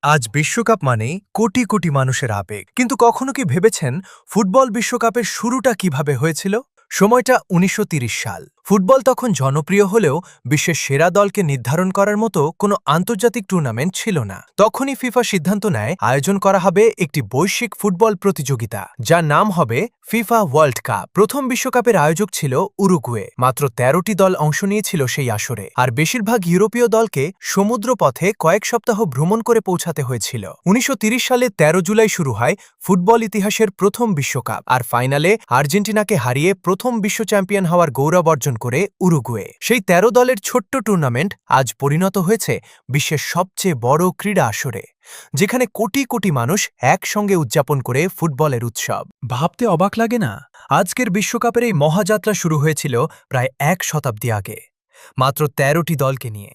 আজ বিশ্বকাপ মানেই কোটি কোটি মানুষের আবেগ, কিন্তু কখনো কি ভেবেছেন ফুটবল বিশ্বকাপের শুরুটা কিভাবে হয়েছিল? সময়টা ১৯৩০ সাল। ফুটবল তখন জনপ্রিয় হলেও বিশ্বের সেরা দলকে নির্ধারণ করার মতো কোনো আন্তর্জাতিক টুর্নামেন্ট ছিল না। তখনই ফিফা সিদ্ধান্ত নেয় আয়োজন করা হবে একটি বৈশ্বিক ফুটবল প্রতিযোগিতা, যার নাম হবে ফিফা ওয়ার্ল্ড কাপ। প্রথম বিশ্বকাপের আয়োজক ছিল উরুগুয়ে। মাত্র ১৩টি দল অংশ নিয়েছিল সেই আসরে, আর বেশিরভাগ ইউরোপীয় দলকে সমুদ্র পথে কয়েক সপ্তাহ ভ্রমণ করে পৌঁছাতে হয়েছিল। ১৯৩০ সালে ১৩ জুলাই শুরু হয় ফুটবল ইতিহাসের প্রথম বিশ্বকাপ, আর ফাইনালে আর্জেন্টিনাকে হারিয়ে প্রথম বিশ্ব চ্যাম্পিয়ন হওয়ার গৌরব অর্জন করে উরুগুয়ে। সেই ১৩ দলের ছোট্ট টুর্নামেন্ট আজ পরিণত হয়েছে বিশ্বের সবচেয়ে বড় ক্রীড়া আসরে, যেখানে কোটি কোটি মানুষ একসঙ্গে উদযাপন করে ফুটবলের উৎসব। ভাবতে অবাক লাগে না, আজকের বিশ্বকাপের এই মহাযাত্রা শুরু হয়েছিল প্রায় ১ শতাব্দী আগে, মাত্র ১৩টি দলকে নিয়ে।